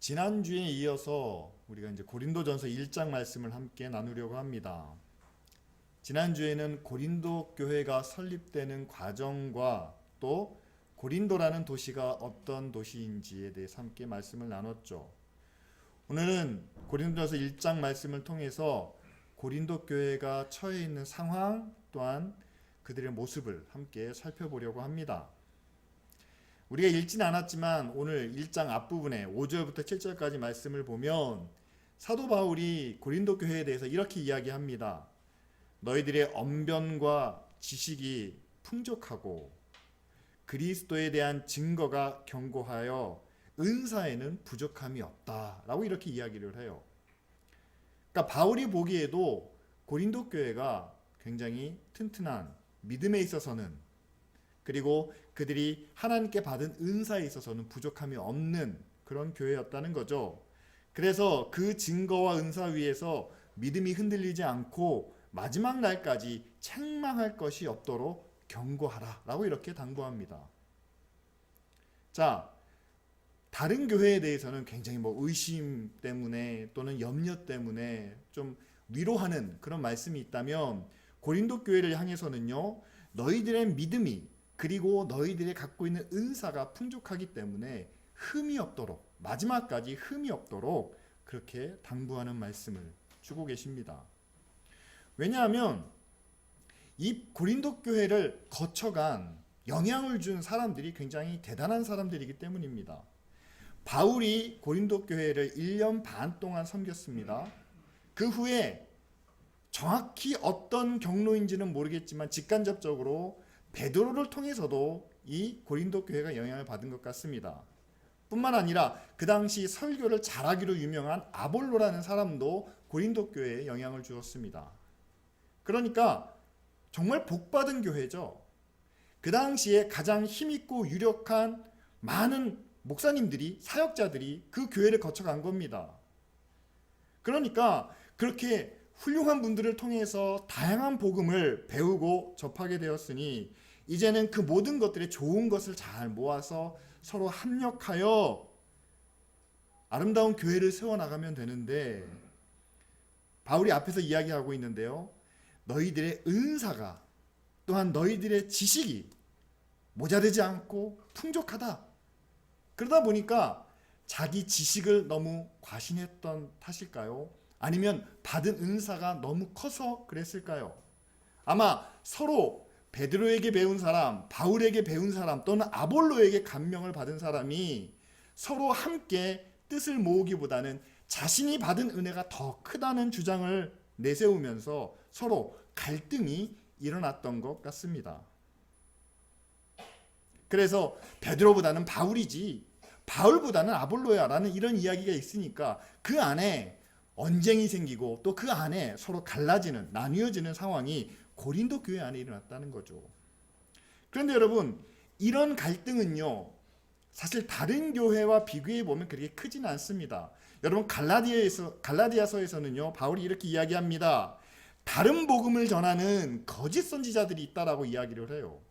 지난주에 이어서 우리가 이제 고린도전서 1장 말씀을 함께 나누려고 합니다. 지난주에는 고린도 교회가 설립되는 과정과 또 고린도라는 도시가 어떤 도시인지에 대해서 함께 말씀을 나눴죠. 오늘은 고린도전서 1장 말씀을 통해서 고린도 교회가 처해 있는 상황 또한 그들의 모습을 함께 살펴보려고 합니다. 우리가 읽지는 않았지만 오늘 1장 앞부분에 5절부터 7절까지 말씀을 보면 사도 바울이 고린도 교회에 대해서 이렇게 이야기합니다. 너희들의 언변과 지식이 풍족하고 그리스도에 대한 증거가 견고하여 은사에는 부족함이 없다라고 이렇게 이야기를 해요. 그러니까 바울이 보기에도 고린도 교회가 굉장히 튼튼한 믿음에 있어서는, 그리고 그들이 하나님께 받은 은사에 있어서는 부족함이 없는 그런 교회였다는 거죠. 그래서 그 증거와 은사 위에서 믿음이 흔들리지 않고 마지막 날까지 책망할 것이 없도록 경고하라 라고 이렇게 당부합니다. 자, 다른 교회에 대해서는 굉장히 의심 때문에 또는 염려 때문에 좀 위로하는 그런 말씀이 있다면, 고린도 교회를 향해서는요, 너희들의 믿음이 그리고 너희들이 갖고 있는 은사가 풍족하기 때문에 흠이 없도록, 마지막까지 흠이 없도록 그렇게 당부하는 말씀을 주고 계십니다. 왜냐하면 이 고린도 교회를 거쳐간 영향을 준 사람들이 굉장히 대단한 사람들이기 때문입니다. 바울이 고린도 교회를 1년 반 동안 섬겼습니다. 그 후에 정확히 어떤 경로인지는 모르겠지만 직간접적으로 베드로를 통해서도 이 고린도 교회가 영향을 받은 것 같습니다. 뿐만 아니라 그 당시 설교를 잘하기로 유명한 아볼로라는 사람도 고린도 교회에 영향을 주었습니다. 그러니까 정말 복받은 교회죠. 그 당시에 가장 힘있고 유력한 많은 목사님들이, 사역자들이 그 교회를 거쳐간 겁니다. 그러니까 그렇게 훌륭한 분들을 통해서 다양한 복음을 배우고 접하게 되었으니 이제는 그 모든 것들의 좋은 것을 잘 모아서 서로 합력하여 아름다운 교회를 세워나가면 되는데, 바울이 앞에서 이야기하고 있는데요, 너희들의 은사가 또한 너희들의 지식이 모자르지 않고 풍족하다. 그러다 보니까 자기 지식을 너무 과신했던 탓일까요? 아니면 받은 은사가 너무 커서 그랬을까요? 아마 서로 베드로에게 배운 사람, 바울에게 배운 사람 또는 아볼로에게 감명을 받은 사람이 서로 함께 뜻을 모으기보다는 자신이 받은 은혜가 더 크다는 주장을 내세우면서 서로 갈등이 일어났던 것 같습니다. 그래서 베드로보다는 바울이지 바울보다는 아볼로야 라는 이런 이야기가 있으니까 그 안에 언쟁이 생기고 또 그 안에 서로 갈라지는, 나뉘어지는 상황이 고린도 교회 안에 일어났다는 거죠. 그런데 여러분, 이런 갈등은요, 사실 다른 교회와 비교해 보면 그렇게 크지는 않습니다. 여러분, 갈라디아서에서는요, 바울이 이렇게 이야기합니다. 다른 복음을 전하는 거짓 선지자들이 있다라고 이야기를 해요.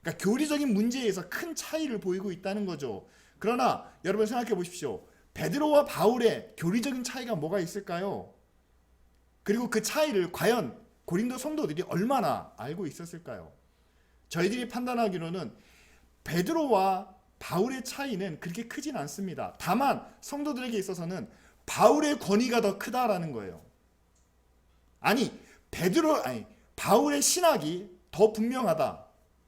그러니까 교리적인 문제에서 큰 차이를 보이고 있다는 거죠. 그러나 여러분 생각해 보십시오. 베드로와 바울의 교리적인 차이가 뭐가 있을까요? 그리고 그 차이를 과연 고린도 성도들이 얼마나 알고 있었을까요? 저희들이 판단하기로는 베드로와 바울의 차이는 그렇게 크진 않습니다. 다만 성도들에게 있어서는 바울의 권위가 더 크다라는 거예요. 바울의 신학이 더 분명하다.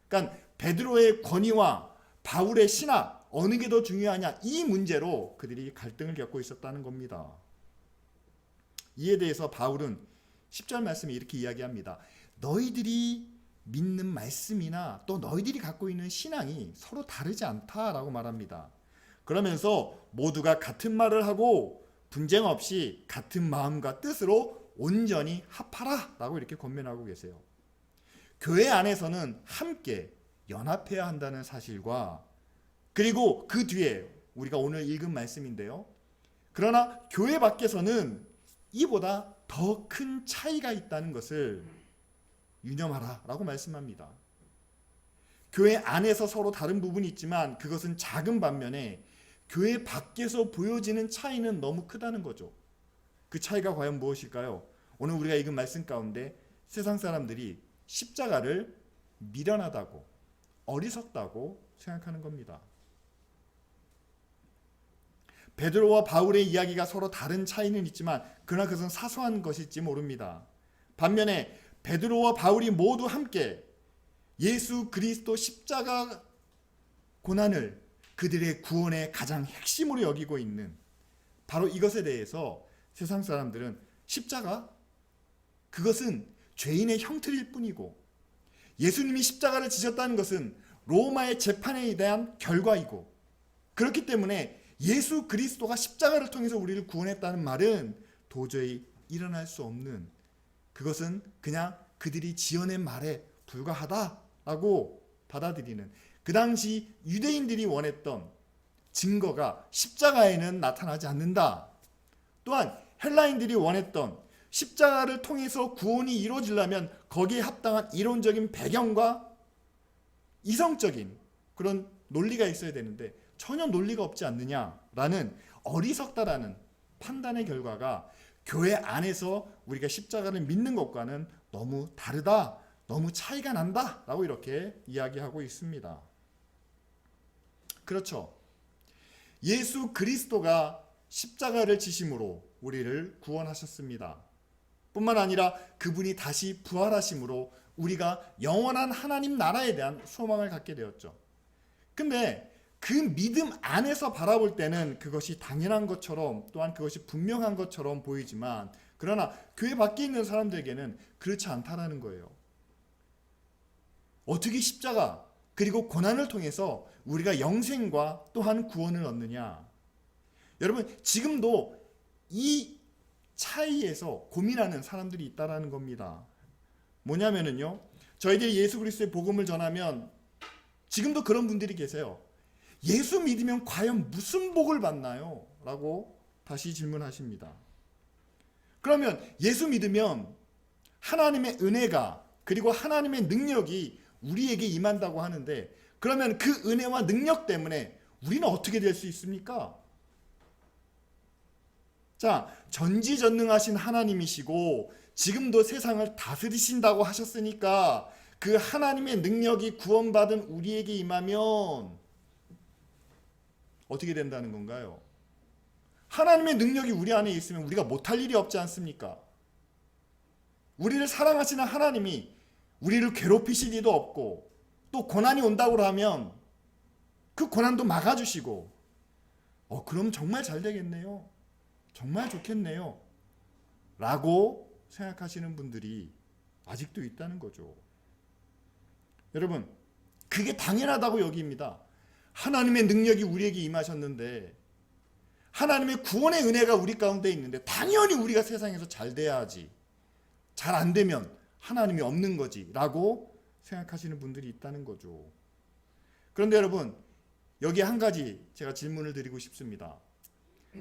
그러니까 베드로의 권위와 바울의 신학, 어느 게 더 중요하냐, 이 문제로 그들이 갈등을 겪고 있었다는 겁니다. 이에 대해서 바울은 10절 말씀에 이렇게 이야기합니다. 너희들이 믿는 말씀이나 또 너희들이 갖고 있는 신앙이 서로 다르지 않다라고 말합니다. 그러면서 모두가 같은 말을 하고 분쟁 없이 같은 마음과 뜻으로 온전히 합하라 라고 이렇게 권면하고 계세요. 교회 안에서는 함께 연합해야 한다는 사실과, 그리고 그 뒤에 우리가 오늘 읽은 말씀인데요, 그러나 교회 밖에서는 이보다 더 큰 차이가 있다는 것을 유념하라 라고 말씀합니다. 교회 안에서 서로 다른 부분이 있지만 그것은 작은 반면에 교회 밖에서 보여지는 차이는 너무 크다는 거죠. 그 차이가 과연 무엇일까요? 오늘 우리가 읽은 말씀 가운데 세상 사람들이 십자가를 미련하다고, 어리석다고 생각하는 겁니다. 베드로와 바울의 이야기가 서로 다른 차이는 있지만 그러나 그것은 사소한 것일지 모릅니다. 반면에 베드로와 바울이 모두 함께 예수 그리스도 십자가 고난을 그들의 구원의 가장 핵심으로 여기고 있는 바로 이것에 대해서 세상 사람들은 십자가, 그것은 죄인의 형틀일 뿐이고 예수님이 십자가를 지셨다는 것은 로마의 재판에 대한 결과이고, 그렇기 때문에 예수 그리스도가 십자가를 통해서 우리를 구원했다는 말은 도저히 일어날 수 없는, 그것은 그냥 그들이 지어낸 말에 불과하다라고 받아들이는, 그 당시 유대인들이 원했던 증거가 십자가에는 나타나지 않는다. 또한 헬라인들이 원했던 십자가를 통해서 구원이 이루어지려면 거기에 합당한 이론적인 배경과 이성적인 그런 논리가 있어야 되는데 전혀 논리가 없지 않느냐라는 어리석다라는 판단의 결과가 교회 안에서 우리가 십자가를 믿는 것과는 너무 다르다, 너무 차이가 난다 라고 이렇게 이야기하고 있습니다. 그렇죠. 예수 그리스도가 십자가를 지심으로 우리를 구원하셨습니다. 뿐만 아니라 그분이 다시 부활하심으로 우리가 영원한 하나님 나라에 대한 소망을 갖게 되었죠. 근데 그 믿음 안에서 바라볼 때는 그것이 당연한 것처럼, 또한 그것이 분명한 것처럼 보이지만, 그러나 교회 밖에 있는 사람들에게는 그렇지 않다라는 거예요. 어떻게 십자가 그리고 고난을 통해서 우리가 영생과 또한 구원을 얻느냐? 여러분, 지금도 이 차이에서 고민하는 사람들이 있다라는 겁니다. 뭐냐면은요, 저희들이 예수 그리스도의 복음을 전하면 지금도 그런 분들이 계세요. 예수 믿으면 과연 무슨 복을 받나요? 라고 다시 질문하십니다. 그러면 예수 믿으면 하나님의 은혜가 그리고 하나님의 능력이 우리에게 임한다고 하는데, 그러면 그 은혜와 능력 때문에 우리는 어떻게 될 수 있습니까? 자, 전지전능하신 하나님이시고 지금도 세상을 다스리신다고 하셨으니까 그 하나님의 능력이 구원받은 우리에게 임하면 어떻게 된다는 건가요? 하나님의 능력이 우리 안에 있으면 우리가 못할 일이 없지 않습니까? 우리를 사랑하시는 하나님이 우리를 괴롭히실 리도 없고, 또 고난이 온다고 하면 그 고난도 막아주시고, 그럼 정말 잘 되겠네요, 정말 좋겠네요 라고 생각하시는 분들이 아직도 있다는 거죠. 여러분, 그게 당연하다고 여깁니다. 하나님의 능력이 우리에게 임하셨는데, 하나님의 구원의 은혜가 우리 가운데 있는데 당연히 우리가 세상에서 잘 돼야 하지, 잘 안 되면 하나님이 없는 거지 라고 생각하시는 분들이 있다는 거죠. 그런데 여러분, 여기 한 가지 제가 질문을 드리고 싶습니다.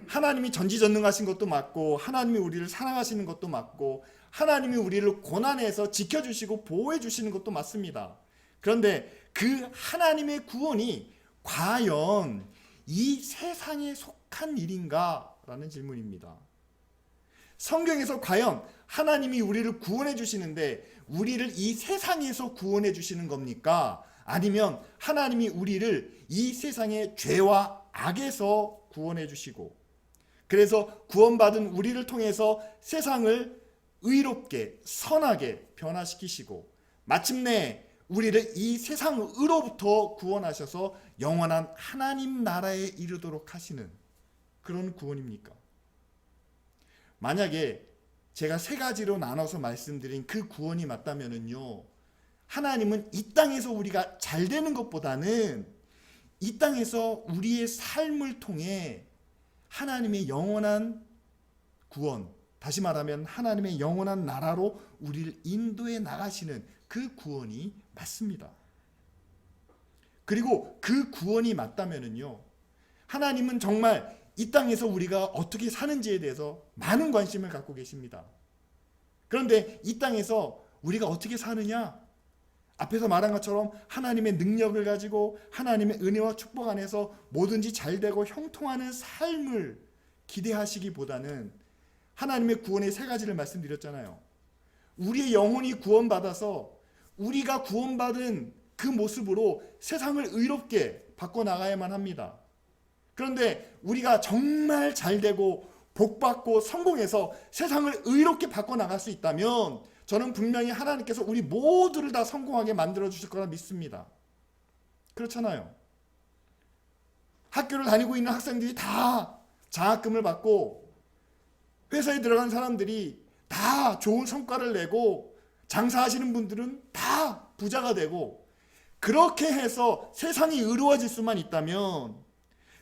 하나님이 전지전능하신 것도 맞고, 하나님이 우리를 사랑하시는 것도 맞고, 하나님이 우리를 고난에서 지켜주시고 보호해주시는 것도 맞습니다. 그런데 그 하나님의 구원이 과연 이 세상에 속한 일인가? 라는 질문입니다. 성경에서 과연 하나님이 우리를 구원해 주시는데 우리를 이 세상에서 구원해 주시는 겁니까? 아니면 하나님이 우리를 이 세상의 죄와 악에서 구원해 주시고, 그래서 구원받은 우리를 통해서 세상을 의롭게 선하게 변화시키시고 마침내 우리를 이 세상으로부터 구원하셔서 영원한 하나님 나라에 이르도록 하시는 그런 구원입니까? 만약에 제가 세 가지로 나눠서 말씀드린 그 구원이 맞다면은요, 하나님은 이 땅에서 우리가 잘 되는 것보다는 이 땅에서 우리의 삶을 통해 하나님의 영원한 구원, 다시 말하면 하나님의 영원한 나라로 우리를 인도해 나가시는 그 구원이 맞습니다. 그리고 그 구원이 맞다면은요, 하나님은 정말 이 땅에서 우리가 어떻게 사는지에 대해서 많은 관심을 갖고 계십니다. 그런데 이 땅에서 우리가 어떻게 사느냐? 앞에서 말한 것처럼 하나님의 능력을 가지고 하나님의 은혜와 축복 안에서 뭐든지 잘되고 형통하는 삶을 기대하시기보다는 하나님의 구원의 세 가지를 말씀드렸잖아요. 우리의 영혼이 구원받아서 우리가 구원받은 그 모습으로 세상을 의롭게 바꿔나가야만 합니다. 그런데 우리가 정말 잘되고 복받고 성공해서 세상을 의롭게 바꿔나갈 수 있다면 저는 분명히 하나님께서 우리 모두를 다 성공하게 만들어 주실 거라 믿습니다. 그렇잖아요. 학교를 다니고 있는 학생들이 다 장학금을 받고 회사에 들어간 사람들이 다 좋은 성과를 내고 장사하시는 분들은 다 부자가 되고 그렇게 해서 세상이 의로워질 수만 있다면,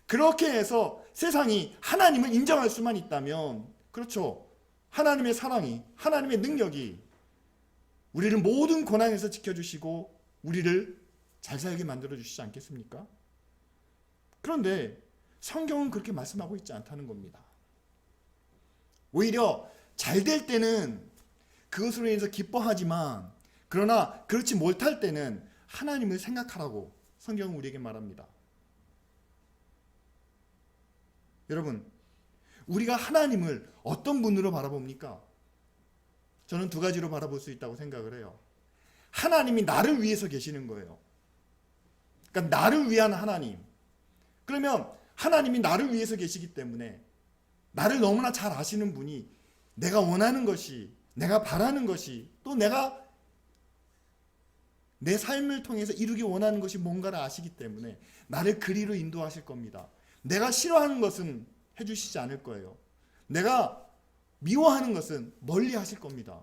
그렇게 해서 세상이 하나님을 인정할 수만 있다면, 그렇죠, 하나님의 사랑이, 하나님의 능력이 우리를 모든 고난에서 지켜주시고 우리를 잘 살게 만들어 주시지 않겠습니까? 그런데 성경은 그렇게 말씀하고 있지 않다는 겁니다. 오히려 잘 될 때는 그것으로 인해서 기뻐하지만, 그러나 그렇지 못할 때는 하나님을 생각하라고 성경은 우리에게 말합니다. 여러분, 우리가 하나님을 어떤 분으로 바라봅니까? 저는 두 가지로 바라볼 수 있다고 생각을 해요. 하나님이 나를 위해서 계시는 거예요. 그러니까 나를 위한 하나님. 그러면 하나님이 나를 위해서 계시기 때문에 나를 너무나 잘 아시는 분이 내가 원하는 것이, 내가 바라는 것이, 또 내가 내 삶을 통해서 이루기 원하는 것이 뭔가를 아시기 때문에 나를 그리로 인도하실 겁니다. 내가 싫어하는 것은 해주시지 않을 거예요. 내가 미워하는 것은 멀리 하실 겁니다.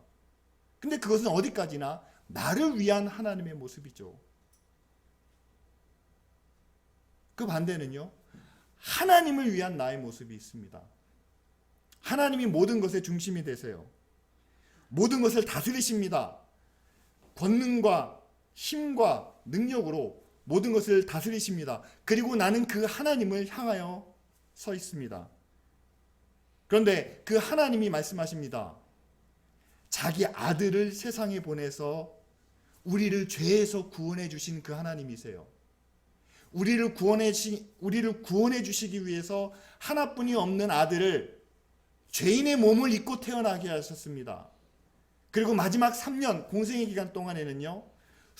근데 그것은 어디까지나 나를 위한 하나님의 모습이죠. 그 반대는요, 하나님을 위한 나의 모습이 있습니다. 하나님이 모든 것의 중심이 되세요. 모든 것을 다스리십니다. 권능과 힘과 능력으로 모든 것을 다스리십니다. 그리고 나는 그 하나님을 향하여 서 있습니다. 그런데 그 하나님이 말씀하십니다. 자기 아들을 세상에 보내서 우리를 죄에서 구원해 주신 그 하나님이세요. 우리를 구원해 주시기 위해서 하나뿐이 없는 아들을 죄인의 몸을 입고 태어나게 하셨습니다. 그리고 마지막 3년 공생의 기간 동안에는요,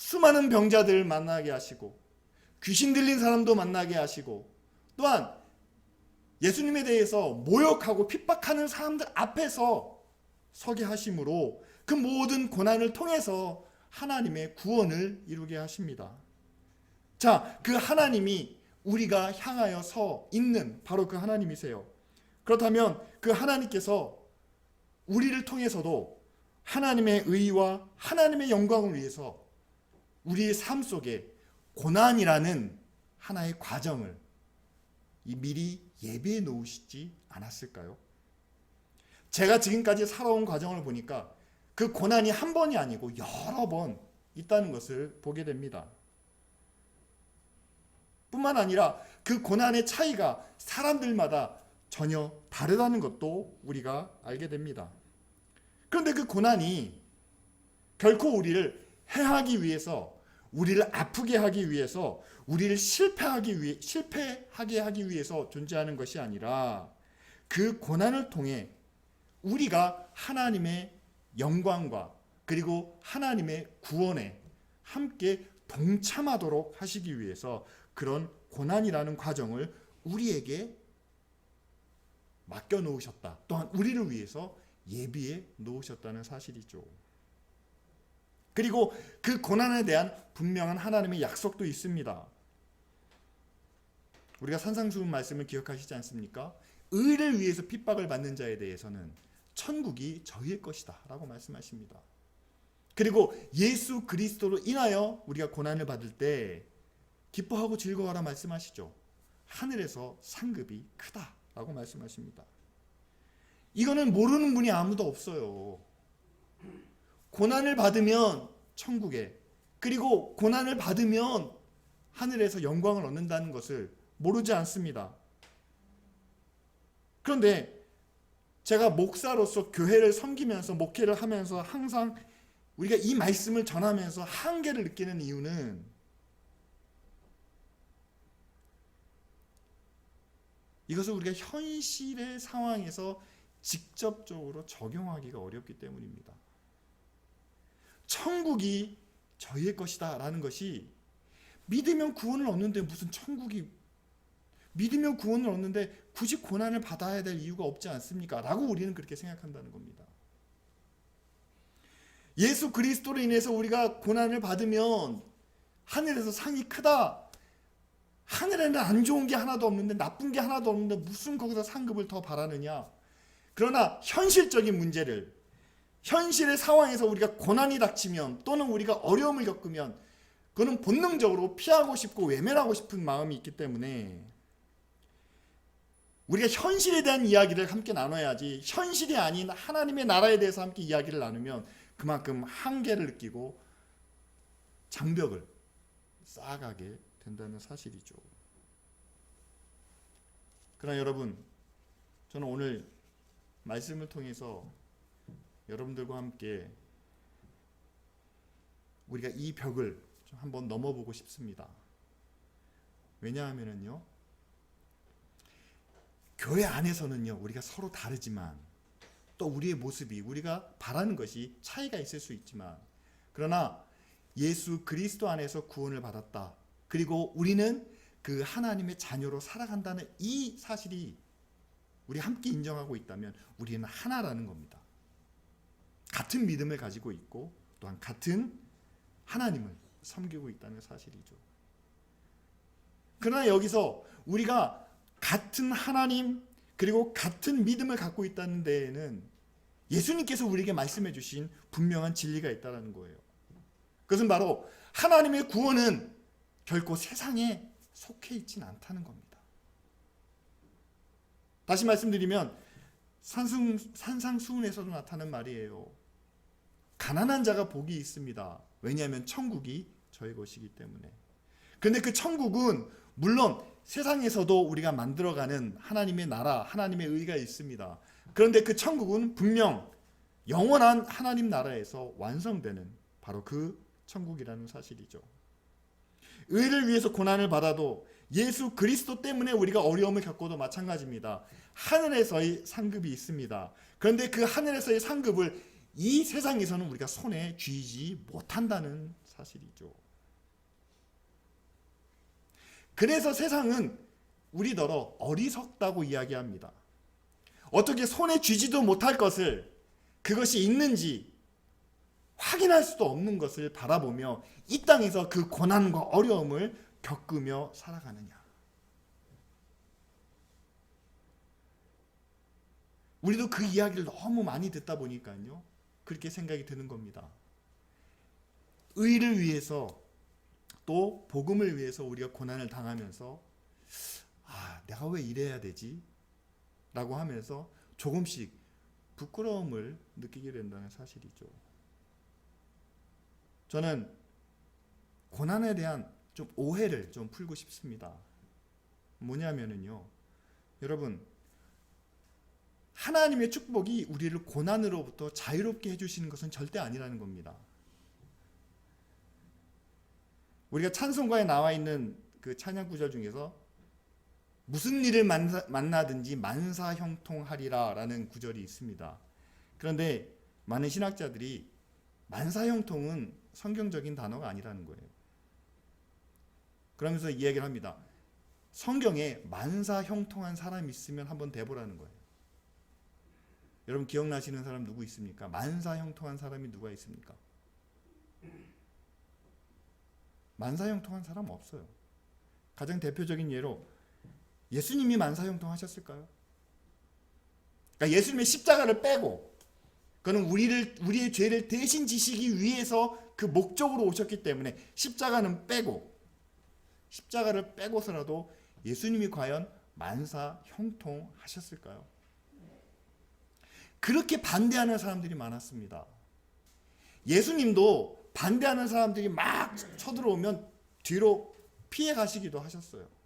수많은 병자들을 만나게 하시고 귀신 들린 사람도 만나게 하시고, 또한 예수님에 대해서 모욕하고 핍박하는 사람들 앞에서 서게 하심으로 그 모든 고난을 통해서 하나님의 구원을 이루게 하십니다. 자, 그 하나님이 우리가 향하여 서 있는 바로 그 하나님이세요. 그렇다면 그 하나님께서 우리를 통해서도 하나님의 의와 하나님의 영광을 위해서 우리의 삶 속에 고난이라는 하나의 과정을 미리 예비해 놓으시지 않았을까요? 제가 지금까지 살아온 과정을 보니까 그 고난이 한 번이 아니고 여러 번 있다는 것을 보게 됩니다. 뿐만 아니라 그 고난의 차이가 사람들마다 전혀 다르다는 것도 우리가 알게 됩니다. 그런데 그 고난이 결코 우리를 해하기 위해서, 우리를 아프게 하기 위해서, 우리를 실패하게 하기 위해서 존재하는 것이 아니라 그 고난을 통해 우리가 하나님의 영광과 그리고 하나님의 구원에 함께 동참하도록 하시기 위해서 그런 고난이라는 과정을 우리에게 맡겨 놓으셨다. 또한 우리를 위해서 예비해 놓으셨다는 사실이죠. 그리고 그 고난에 대한 분명한 하나님의 약속도 있습니다. 우리가 산상수훈 말씀을 기억하시지 않습니까? 의를 위해서 핍박을 받는 자에 대해서는 천국이 저희의 것이다 라고 말씀하십니다. 그리고 예수 그리스도로 인하여 우리가 고난을 받을 때 기뻐하고 즐거워하라 말씀하시죠. 하늘에서 상급이 크다 라고 말씀하십니다. 이거는 모르는 분이 아무도 없어요. 고난을 받으면 천국에, 그리고 고난을 받으면 하늘에서 영광을 얻는다는 것을 모르지 않습니다. 그런데 제가 목사로서 교회를 섬기면서 목회를 하면서 항상 우리가 이 말씀을 전하면서 한계를 느끼는 이유는 이것을 우리가 현실의 상황에서 직접적으로 적용하기가 어렵기 때문입니다. 천국이 저희의 것이다 라는 것이, 믿으면 구원을 얻는데 무슨 천국이, 믿으면 구원을 얻는데 굳이 고난을 받아야 될 이유가 없지 않습니까? 라고 우리는 그렇게 생각한다는 겁니다. 예수 그리스도로 인해서 우리가 고난을 받으면 하늘에서 상이 크다, 하늘에는 안 좋은 게 하나도 없는데, 나쁜 게 하나도 없는데 무슨 거기서 상급을 더 바라느냐. 그러나 현실적인 문제를, 현실의 상황에서 우리가 고난이 닥치면 또는 우리가 어려움을 겪으면 그거는 본능적으로 피하고 싶고 외면하고 싶은 마음이 있기 때문에 우리가 현실에 대한 이야기를 함께 나눠야지, 현실이 아닌 하나님의 나라에 대해서 함께 이야기를 나누면 그만큼 한계를 느끼고 장벽을 쌓아가게 된다는 사실이죠. 그러나 여러분, 저는 오늘 말씀을 통해서 여러분들과 함께 우리가 이 벽을 좀 한번 넘어보고 싶습니다. 왜냐하면요, 교회 안에서는요, 우리가 서로 다르지만 또 우리의 모습이, 우리가 바라는 것이 차이가 있을 수 있지만, 그러나 예수 그리스도 안에서 구원을 받았다, 그리고 우리는 그 하나님의 자녀로 살아간다는 이 사실이 우리 함께 인정하고 있다면 우리는 하나라는 겁니다. 같은 믿음을 가지고 있고 또한 같은 하나님을 섬기고 있다는 사실이죠. 그러나 여기서 우리가 같은 하나님 그리고 같은 믿음을 갖고 있다는 데에는 예수님께서 우리에게 말씀해 주신 분명한 진리가 있다는 거예요. 그것은 바로 하나님의 구원은 결코 세상에 속해 있지는 않다는 겁니다. 다시 말씀드리면 산상수훈에서도 나타나는 말이에요. 가난한 자가 복이 있습니다. 왜냐하면 천국이 저의 것이기 때문에. 그런데 그 천국은 물론 세상에서도 우리가 만들어가는 하나님의 나라, 하나님의 의가 있습니다. 그런데 그 천국은 분명 영원한 하나님 나라에서 완성되는 바로 그 천국이라는 사실이죠. 의를 위해서 고난을 받아도 예수 그리스도 때문에 우리가 어려움을 겪어도 마찬가지입니다. 하늘에서의 상급이 있습니다. 그런데 그 하늘에서의 상급을 이 세상에서는 우리가 손에 쥐지 못한다는 사실이죠. 그래서 세상은 우리더러 어리석다고 이야기합니다. 어떻게 손에 쥐지도 못할 것을, 그것이 있는지 확인할 수도 없는 것을 바라보며 이 땅에서 그 고난과 어려움을 겪으며 살아가느냐. 우리도 그 이야기를 너무 많이 듣다 보니까요, 그렇게 생각이 드는 겁니다. 의를 위해서 또 복음을 위해서 우리가 고난을 당하면서 내가 왜 이래야 되지? 라고 하면서 조금씩 부끄러움을 느끼게 된다는 사실이죠. 저는 고난에 대한 좀 오해를 좀 풀고 싶습니다. 뭐냐면요, 여러분, 하나님의 축복이 우리를 고난으로부터 자유롭게 해주시는 것은 절대 아니라는 겁니다. 우리가 찬송가에 나와 있는 그 찬양 구절 중에서 무슨 일을 만나든지 만사형통하리라 라는 구절이 있습니다. 그런데 많은 신학자들이 만사형통은 성경적인 단어가 아니라는 거예요. 그러면서 이야기를 합니다. 성경에 만사형통한 사람이 있으면 한번 대보라는 거예요. 여러분 기억나시는 사람 누구 있습니까? 만사형통한 사람이 누가 있습니까? 만사형통한 사람 없어요. 가장 대표적인 예로 예수님이 만사형통하셨을까요? 그러니까 예수님의 십자가를 빼고, 그는 우리의 죄를 대신 지시기 위해서 그 목적으로 오셨기 때문에 십자가는 빼고, 십자가를 빼고서라도 예수님이 과연 만사형통하셨을까요? 그렇게 반대하는 사람들이 많았습니다. 예수님도 반대하는 사람들이 막 쳐들어오면 뒤로 피해 가시기도 하셨어요.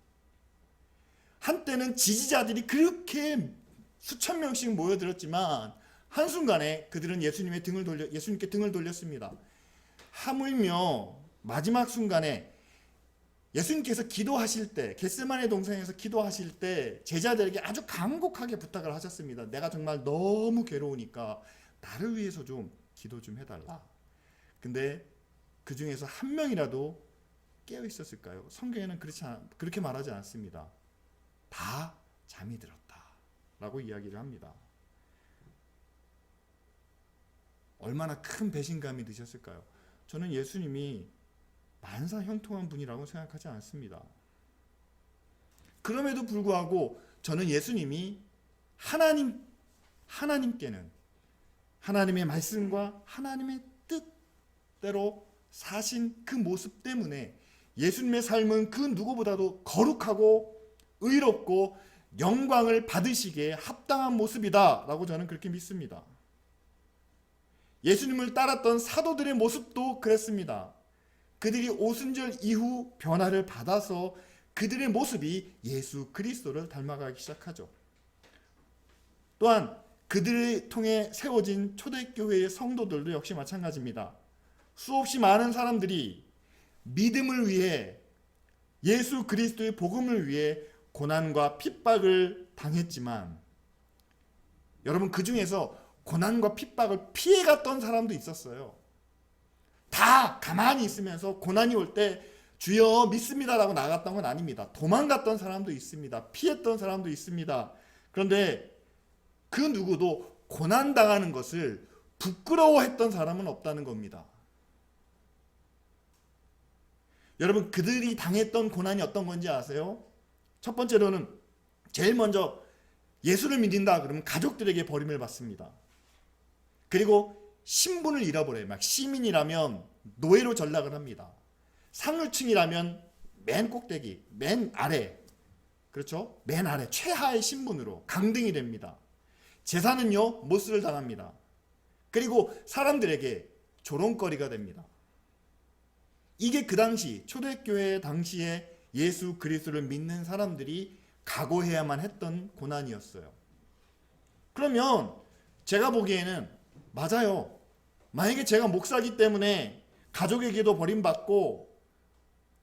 한때는 지지자들이 그렇게 수천 명씩 모여들었지만 한순간에 그들은 예수님께 등을 돌렸습니다. 하물며 마지막 순간에 예수님께서 기도하실 때, 겟세마네 동산에서 기도하실 때 제자들에게 아주 간곡하게 부탁을 하셨습니다. 내가 정말 너무 괴로우니까 나를 위해서 좀 기도 좀 해달라. 근데 그 중에서 한 명이라도 깨어 있었을까요? 성경에는 그렇게 말하지 않습니다. 다 잠이 들었다라고 이야기를 합니다. 얼마나 큰 배신감이 드셨을까요? 저는 예수님이 만사 형통한 분이라고 생각하지 않습니다. 그럼에도 불구하고 저는 예수님이 하나님께는 하나님의 말씀과 하나님의 뜻대로 사신 그 모습 때문에 예수님의 삶은 그 누구보다도 거룩하고 의롭고 영광을 받으시기에 합당한 모습이다 라고 저는 그렇게 믿습니다. 예수님을 따랐던 사도들의 모습도 그랬습니다. 그들이 오순절 이후 변화를 받아서 그들의 모습이 예수 그리스도를 닮아가기 시작하죠. 또한 그들을 통해 세워진 초대교회의 성도들도 역시 마찬가지입니다. 수없이 많은 사람들이 믿음을 위해 예수 그리스도의 복음을 위해 고난과 핍박을 당했지만 여러분 그 중에서 고난과 핍박을 피해갔던 사람도 있었어요. 다 가만히 있으면서 고난이 올 때 주여 믿습니다라고 나갔던 건 아닙니다. 도망갔던 사람도 있습니다. 피했던 사람도 있습니다. 그런데 그 누구도 고난당하는 것을 부끄러워했던 사람은 없다는 겁니다. 여러분 그들이 당했던 고난이 어떤 건지 아세요? 첫 번째로는 제일 먼저 예수를 믿는다 그러면 가족들에게 버림을 받습니다. 그리고 신분을 잃어버려요. 막 시민이라면 노예로 전락을 합니다. 상류층이라면 맨 꼭대기, 맨 아래, 그렇죠? 맨 아래 최하의 신분으로 강등이 됩니다. 재산은요 못을 당합니다. 그리고 사람들에게 조롱거리가 됩니다. 이게 그 당시 초대교회 당시에 예수 그리스도를 믿는 사람들이 각오해야만 했던 고난이었어요. 그러면 제가 보기에는 맞아요. 만약에 제가 목사기 때문에 가족에게도 버림받고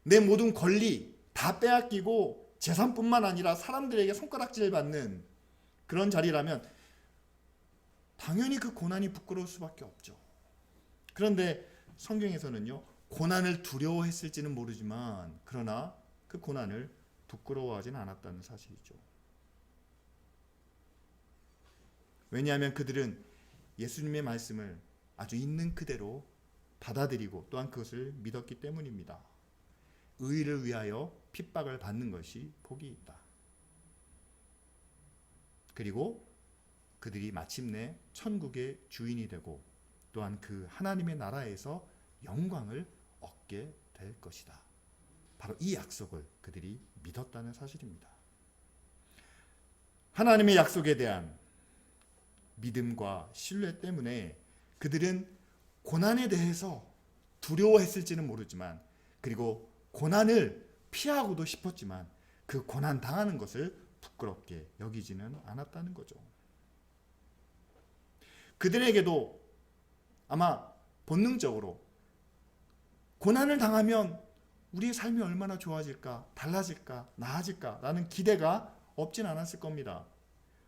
내 모든 권리 다 빼앗기고 재산뿐만 아니라 사람들에게 손가락질 받는 그런 자리라면 당연히 그 고난이 부끄러울 수밖에 없죠. 그런데 성경에서는요 고난을 두려워했을지는 모르지만 그러나 그 고난을 부끄러워하진 않았다는 사실이죠. 왜냐하면 그들은 예수님의 말씀을 아주 있는 그대로 받아들이고 또한 그것을 믿었기 때문입니다. 의를 위하여 핍박을 받는 것이 복이 있다. 그리고 그들이 마침내 천국의 주인이 되고 또한 그 하나님의 나라에서 영광을 얻게 될 것이다. 바로 이 약속을 그들이 믿었다는 사실입니다. 하나님의 약속에 대한 믿음과 신뢰 때문에 그들은 고난에 대해서 두려워했을지는 모르지만 그리고 고난을 피하고도 싶었지만 그 고난 당하는 것을 부끄럽게 여기지는 않았다는 거죠. 그들에게도 아마 본능적으로 고난을 당하면 우리의 삶이 얼마나 좋아질까, 달라질까, 나아질까라는 기대가 없진 않았을 겁니다.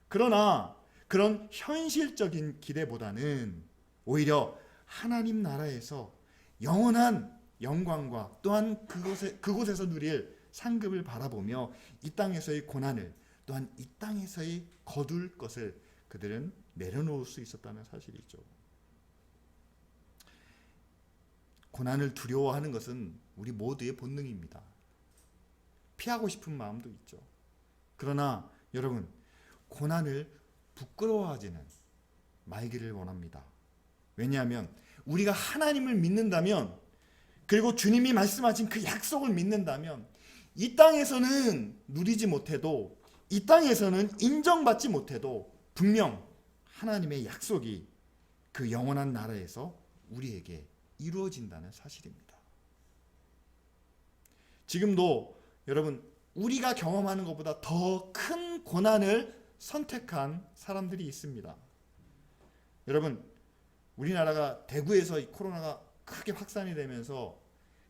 그러나 그런 현실적인 기대보다는 오히려 하나님 나라에서 영원한 영광과 또한 그곳에서 누릴 상급을 바라보며 이 땅에서의 고난을 또한 이 땅에서의 거둘 것을 그들은 내려놓을 수 있었다는 사실이죠. 고난을 두려워하는 것은 우리 모두의 본능입니다. 피하고 싶은 마음도 있죠. 그러나 여러분 고난을 부끄러워하지는 말기를 원합니다. 왜냐하면 우리가 하나님을 믿는다면 그리고 주님이 말씀하신 그 약속을 믿는다면 이 땅에서는 누리지 못해도 이 땅에서는 인정받지 못해도 분명 하나님의 약속이 그 영원한 나라에서 우리에게 이루어진다는 사실입니다. 지금도 여러분 우리가 경험하는 것보다 더 큰 고난을 선택한 사람들이 있습니다. 여러분 우리나라가 대구에서 이 코로나가 크게 확산이 되면서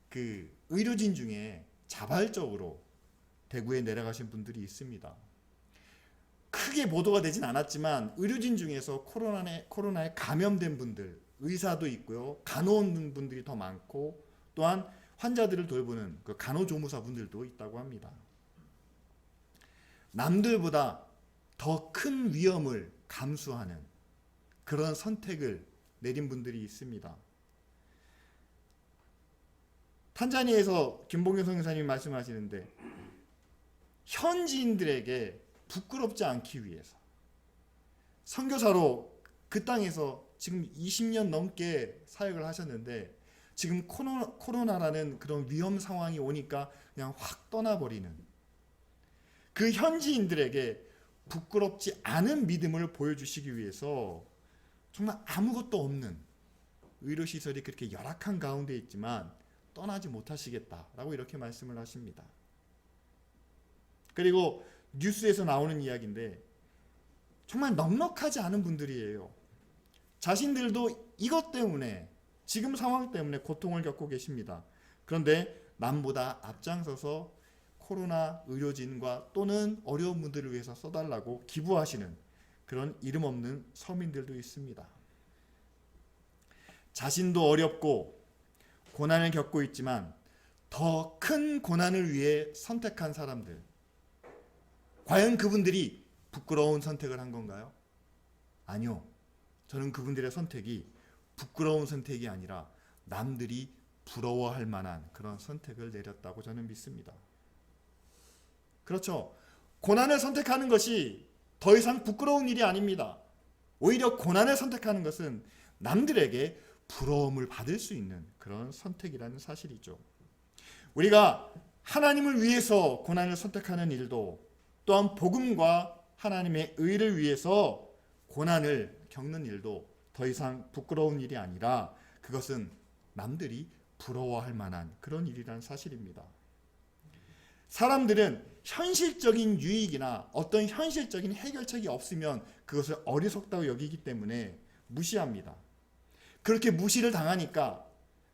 그 의료진 중에 자발적으로 대구에 내려가신 분들이 있습니다. 크게 보도가 되진 않았지만 의료진 중에서 코로나에 감염된 분들, 의사도 있고요, 간호원분들이 더 많고 또한 환자들을 돌보는 그 간호조무사분들도 있다고 합니다. 남들보다 더 큰 위험을 감수하는 그런 선택을 내린 분들이 있습니다. 탄자니아에서 김봉현 선교사님이 말씀하시는데 현지인들에게 부끄럽지 않기 위해서 선교사로 그 땅에서 지금 20년 넘게 사역을 하셨는데 지금 코로나라는 그런 위험 상황이 오니까 그냥 확 떠나버리는 그 현지인들에게 부끄럽지 않은 믿음을 보여주시기 위해서 정말 아무것도 없는 의료시설이 그렇게 열악한 가운데 있지만 떠나지 못하시겠다라고 이렇게 말씀을 하십니다. 그리고 뉴스에서 나오는 이야기인데 정말 넉넉하지 않은 분들이에요. 자신들도 이것 때문에 지금 상황 때문에 고통을 겪고 계십니다. 그런데 남보다 앞장서서 코로나 의료진과 또는 어려운 분들을 위해서 써달라고 기부하시는 그런 이름 없는 서민들도 있습니다. 자신도 어렵고 고난을 겪고 있지만 더 큰 고난을 위해 선택한 사람들, 과연 그분들이 부끄러운 선택을 한 건가요? 아니요. 저는 그분들의 선택이 부끄러운 선택이 아니라 남들이 부러워할 만한 그런 선택을 내렸다고 저는 믿습니다. 그렇죠. 고난을 선택하는 것이 더 이상 부끄러운 일이 아닙니다. 오히려 고난을 선택하는 것은 남들에게 부러움을 받을 수 있는 그런 선택이라는 사실이죠. 우리가 하나님을 위해서 고난을 선택하는 일도 또한 복음과 하나님의 의를 위해서 고난을 겪는 일도 더 이상 부끄러운 일이 아니라 그것은 남들이 부러워할 만한 그런 일이라는 사실입니다. 사람들은 현실적인 유익이나 어떤 현실적인 해결책이 없으면 그것을 어리석다고 여기기 때문에 무시합니다. 그렇게 무시를 당하니까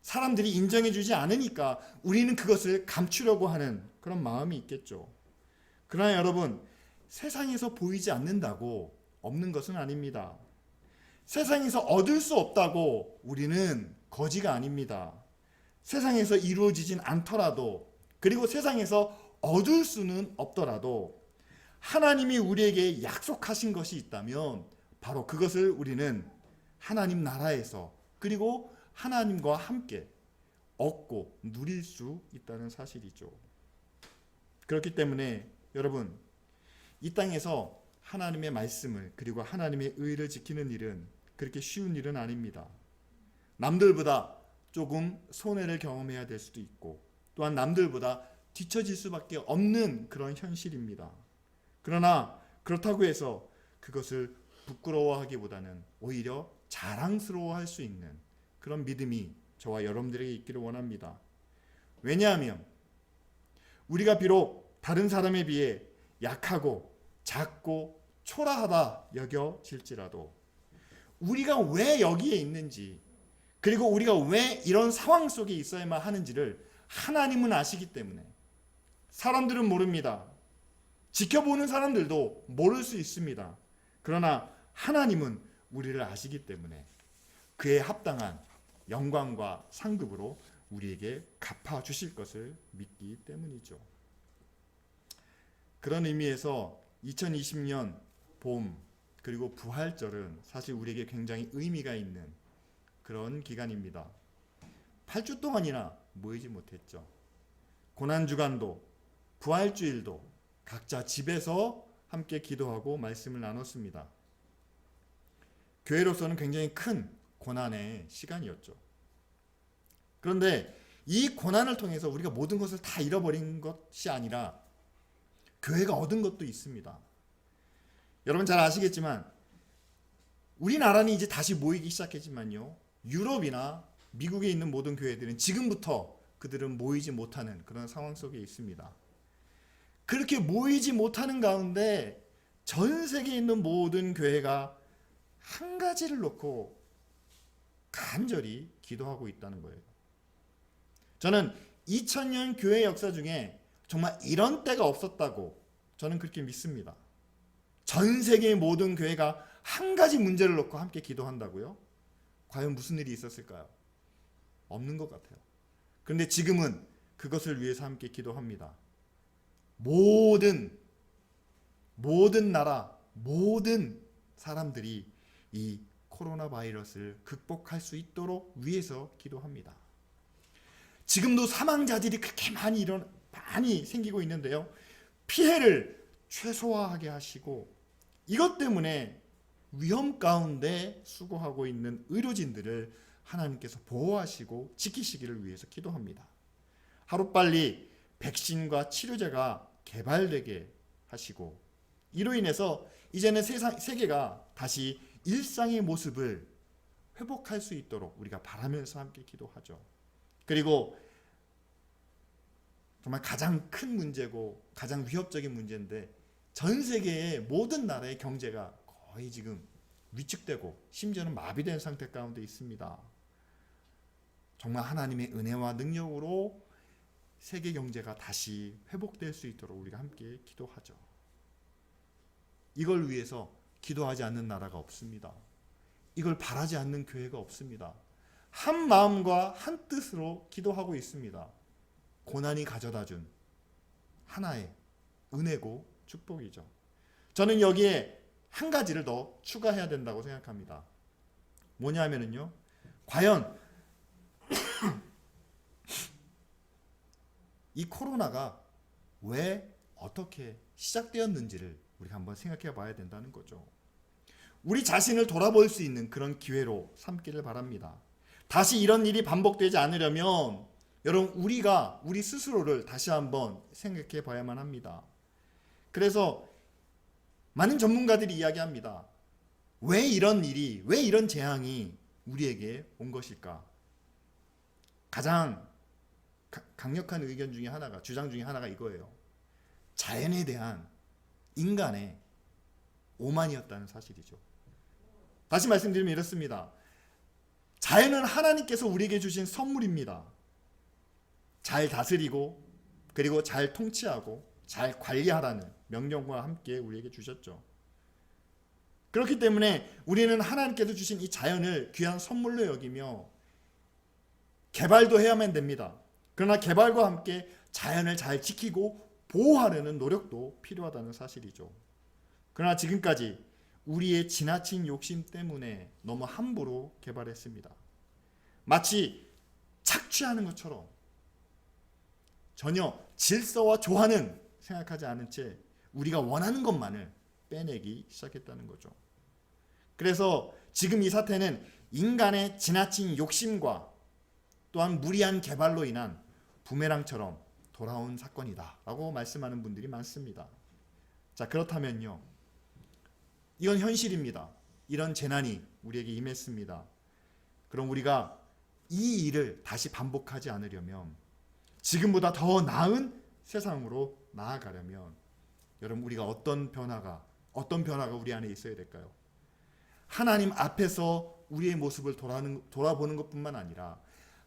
사람들이 인정해주지 않으니까 우리는 그것을 감추려고 하는 그런 마음이 있겠죠. 그러나 여러분, 세상에서 보이지 않는다고 없는 것은 아닙니다. 세상에서 얻을 수 없다고 우리는 거지가 아닙니다. 세상에서 이루어지진 않더라도 그리고 세상에서 얻을 수는 없더라도 하나님이 우리에게 약속하신 것이 있다면 바로 그것을 우리는 하나님 나라에서 그리고 하나님과 함께 얻고 누릴 수 있다는 사실이죠. 그렇기 때문에 여러분, 이 땅에서 하나님의 말씀을 그리고 하나님의 의를 지키는 일은 그렇게 쉬운 일은 아닙니다. 남들보다 조금 손해를 경험해야 될 수도 있고 또한 남들보다 뒤처질 수밖에 없는 그런 현실입니다. 그러나 그렇다고 해서 그것을 부끄러워하기보다는 오히려 자랑스러워할 수 있는 그런 믿음이 저와 여러분들에게 있기를 원합니다. 왜냐하면 우리가 비록 다른 사람에 비해 약하고 작고 초라하다 여겨질지라도 우리가 왜 여기에 있는지 그리고 우리가 왜 이런 상황 속에 있어야만 하는지를 하나님은 아시기 때문에 사람들은 모릅니다. 지켜보는 사람들도 모를 수 있습니다. 그러나 하나님은 우리를 아시기 때문에 그에 합당한 영광과 상급으로 우리에게 갚아주실 것을 믿기 때문이죠. 그런 의미에서 2020년 봄 그리고 부활절은 사실 우리에게 굉장히 의미가 있는 그런 기간입니다. 8주 동안이나 모이지 못했죠. 고난주간도 부활주일도 각자 집에서 함께 기도하고 말씀을 나눴습니다. 교회로서는 굉장히 큰 고난의 시간이었죠. 그런데 이 고난을 통해서 우리가 모든 것을 다 잃어버린 것이 아니라 교회가 얻은 것도 있습니다. 여러분 잘 아시겠지만 우리나라는 이제 다시 모이기 시작했지만요. 유럽이나 미국에 있는 모든 교회들은 지금부터 그들은 모이지 못하는 그런 상황 속에 있습니다. 그렇게 모이지 못하는 가운데 전 세계에 있는 모든 교회가 한 가지를 놓고 간절히 기도하고 있다는 거예요. 저는 2000년 교회 역사 중에 정말 이런 때가 없었다고 저는 그렇게 믿습니다. 전 세계의 모든 교회가 한 가지 문제를 놓고 함께 기도한다고요? 과연 무슨 일이 있었을까요? 없는 것 같아요. 그런데 지금은 그것을 위해서 함께 기도합니다. 모든 나라, 모든 사람들이 이 코로나 바이러스를 극복할 수 있도록 위해서 기도합니다. 지금도 사망자들이 그렇게 많이 생기고 있는데요. 피해를 최소화하게 하시고 이것 때문에 위험 가운데 수고하고 있는 의료진들을 하나님께서 보호하시고 지키시기를 위해서 기도합니다. 하루빨리 백신과 치료제가 개발되게 하시고 이로 인해서 이제는 세계가 다시 일상의 모습을 회복할 수 있도록 우리가 바라면서 함께 기도하죠. 그리고 정말 가장 큰 문제고 가장 위협적인 문제인데 전 세계의 모든 나라의 경제가 거의 지금 위축되고 심지어는 마비된 상태 가운데 있습니다. 정말 하나님의 은혜와 능력으로 세계 경제가 다시 회복될 수 있도록 우리가 함께 기도하죠. 이걸 위해서 기도하지 않는 나라가 없습니다. 이걸 바라지 않는 교회가 없습니다. 한 마음과 한 뜻으로 기도하고 있습니다. 고난이 가져다준 하나의 은혜고 축복이죠. 저는 여기에 한 가지를 더 추가해야 된다고 생각합니다. 뭐냐 하면은요, 과연 이 코로나가 왜 어떻게 시작되었는지를 우리가 한번 생각해 봐야 된다는 거죠. 우리 자신을 돌아볼 수 있는 그런 기회로 삼기를 바랍니다. 다시 이런 일이 반복되지 않으려면 여러분 우리가 우리 스스로를 다시 한번 생각해 봐야만 합니다. 그래서 많은 전문가들이 이야기합니다. 왜 이런 일이, 왜 이런 재앙이 우리에게 온 것일까? 가장 강력한 의견 중에 하나가, 주장 중에 하나가 이거예요. 자연에 대한 인간의 오만이었다는 사실이죠. 다시 말씀드리면 이렇습니다. 자연은 하나님께서 우리에게 주신 선물입니다. 잘 다스리고 그리고 잘 통치하고 잘 관리하라는 명령과 함께 우리에게 주셨죠. 그렇기 때문에 우리는 하나님께서 주신 이 자연을 귀한 선물로 여기며 개발도 해야만 됩니다. 그러나 개발과 함께 자연을 잘 지키고 보호하려는 노력도 필요하다는 사실이죠. 그러나 지금까지 우리의 지나친 욕심 때문에 너무 함부로 개발했습니다. 마치 착취하는 것처럼 전혀 질서와 조화는 생각하지 않은 채 우리가 원하는 것만을 빼내기 시작했다는 거죠. 그래서 지금 이 사태는 인간의 지나친 욕심과 또한 무리한 개발로 인한 부메랑처럼 돌아온 사건이다 라고 말씀하는 분들이 많습니다. 자, 그렇다면요, 이건 현실입니다. 이런 재난이 우리에게 임했습니다. 그럼 우리가 이 일을 다시 반복하지 않으려면, 지금보다 더 나은 세상으로 나아가려면 여러분 우리가 어떤 변화가 우리 안에 있어야 될까요? 하나님 앞에서 우리의 모습을 돌아보는 것뿐만 아니라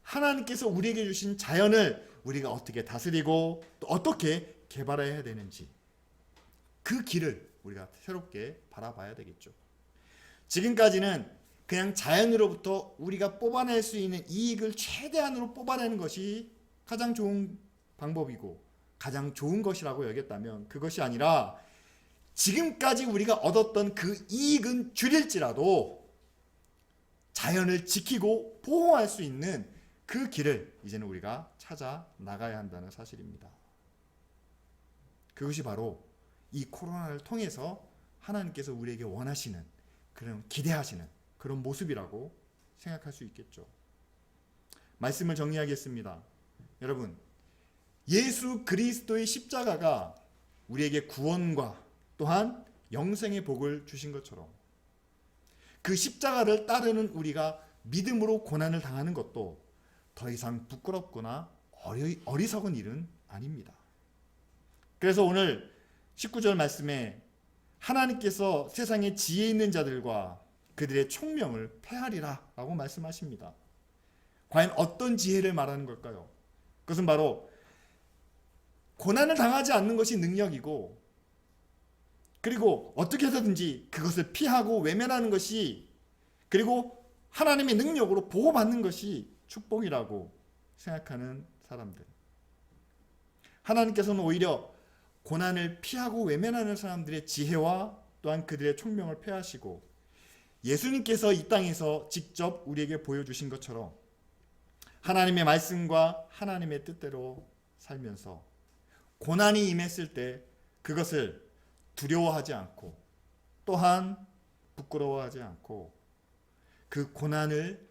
하나님께서 우리에게 주신 자연을 우리가 어떻게 다스리고 또 어떻게 개발해야 되는지 그 길을 우리가 새롭게 바라봐야 되겠죠. 지금까지는 그냥 자연으로부터 우리가 뽑아낼 수 있는 이익을 최대한으로 뽑아내는 것이 가장 좋은 방법이고 가장 좋은 것이라고 여겼다면, 그것이 아니라 지금까지 우리가 얻었던 그 이익은 줄일지라도 자연을 지키고 보호할 수 있는 그 길을 이제는 우리가 찾아 나가야 한다는 사실입니다. 그것이 바로 이 코로나를 통해서 하나님께서 우리에게 원하시는, 그런 기대하시는 그런 모습이라고 생각할 수 있겠죠. 말씀을 정리하겠습니다. 여러분, 예수 그리스도의 십자가가 우리에게 구원과 또한 영생의 복을 주신 것처럼 그 십자가를 따르는 우리가 믿음으로 고난을 당하는 것도 더 이상 부끄럽거나 어리석은 일은 아닙니다. 그래서 오늘 19절 말씀에 하나님께서 세상에 지혜 있는 자들과 그들의 총명을 폐하리라 라고 말씀하십니다. 과연 어떤 지혜를 말하는 걸까요? 그것은 바로 고난을 당하지 않는 것이 능력이고, 그리고 어떻게 해서든지 그것을 피하고 외면하는 것이, 그리고 하나님의 능력으로 보호받는 것이 축복이라고 생각하는 사람들. 하나님께서는 오히려 고난을 피하고 외면하는 사람들의 지혜와 또한 그들의 총명을 폐하시고, 예수님께서 이 땅에서 직접 우리에게 보여주신 것처럼 하나님의 말씀과 하나님의 뜻대로 살면서 고난이 임했을 때 그것을 두려워하지 않고, 또한 부끄러워하지 않고, 그 고난의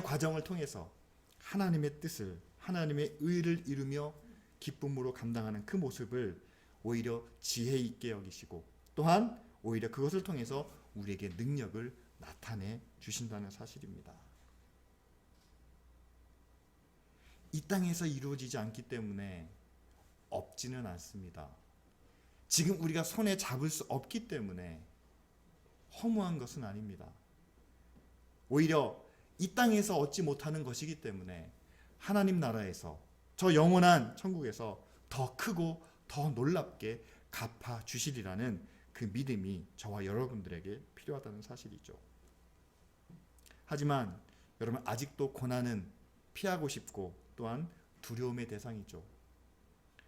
과정을 통해서 하나님의 뜻을, 하나님의 의를 이루며 기쁨으로 감당하는 그 모습을 오히려 지혜 있게 여기시고, 또한 오히려 그것을 통해서 우리에게 능력을 나타내 주신다는 사실입니다. 이 땅에서 이루어지지 않기 때문에 없지는 않습니다. 지금 우리가 손에 잡을 수 없기 때문에 허무한 것은 아닙니다. 오히려 이 땅에서 얻지 못하는 것이기 때문에 하나님 나라에서, 저 영원한 천국에서 더 크고 더 놀랍게 갚아 주시리라는 그 믿음이 저와 여러분들에게 필요하다는 사실이죠. 하지만 여러분, 아직도 고난은 피하고 싶고 또한 두려움의 대상이죠.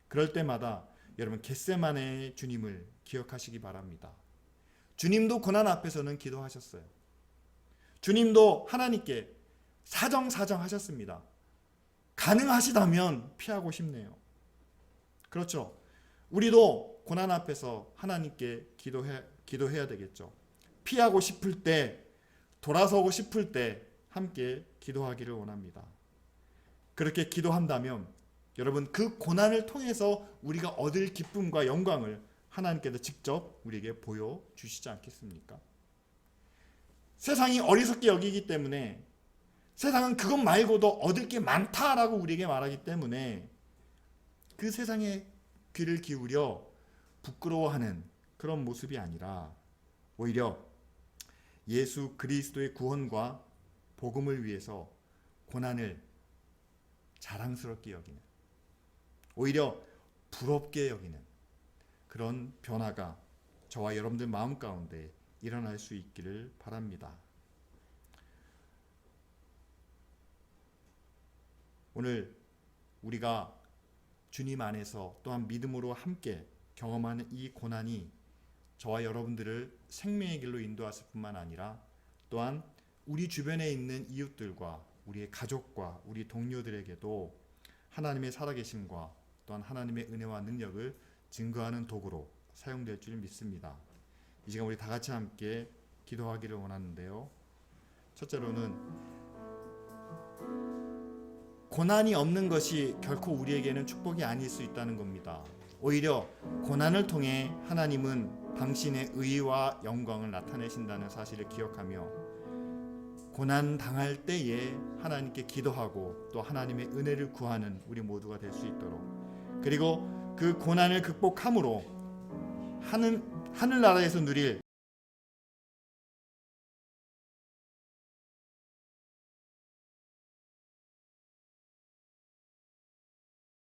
그럴 때마다 여러분, 겟세마네의 주님을 기억하시기 바랍니다. 주님도 고난 앞에서는 기도하셨어요. 주님도 하나님께 사정사정 하셨습니다. 가능하시다면 피하고 싶네요. 그렇죠. 우리도 고난 앞에서 하나님께 기도해야 되겠죠. 피하고 싶을 때, 돌아서고 싶을 때 함께 기도하기를 원합니다. 그렇게 기도한다면 여러분, 그 고난을 통해서 우리가 얻을 기쁨과 영광을 하나님께서 직접 우리에게 보여주시지 않겠습니까? 세상이 어리석게 여기기 때문에, 세상은 그것 말고도 얻을 게 많다라고 우리에게 말하기 때문에 그 세상에 귀를 기울여 부끄러워하는 그런 모습이 아니라, 오히려 예수 그리스도의 구원과 복음을 위해서 고난을 자랑스럽게 여기는, 오히려 부럽게 여기는 그런 변화가 저와 여러분들 마음 가운데 일어날 수 있기를 바랍니다. 오늘 우리가 주님 안에서 또한 믿음으로 함께 경험하는 이 고난이 저와 여러분들을 생명의 길로 인도하실 뿐만 아니라, 또한 우리 주변에 있는 이웃들과 우리의 가족과 우리 동료들에게도 하나님의 살아계심과 또한 하나님의 은혜와 능력을 증거하는 도구로 사용될 줄 믿습니다. 이 시간 우리 다 같이 함께 기도하기를 원하는데요. 첫째로는 고난이 없는 것이 결코 우리에게는 축복이 아닐 수 있다는 겁니다. 오히려 고난을 통해 하나님은 당신의 의와 영광을 나타내신다는 사실을 기억하며, 고난 당할 때에 하나님께 기도하고 또 하나님의 은혜를 구하는 우리 모두가 될 수 있도록, 그리고 그 고난을 극복함으로 하늘나라에서 누릴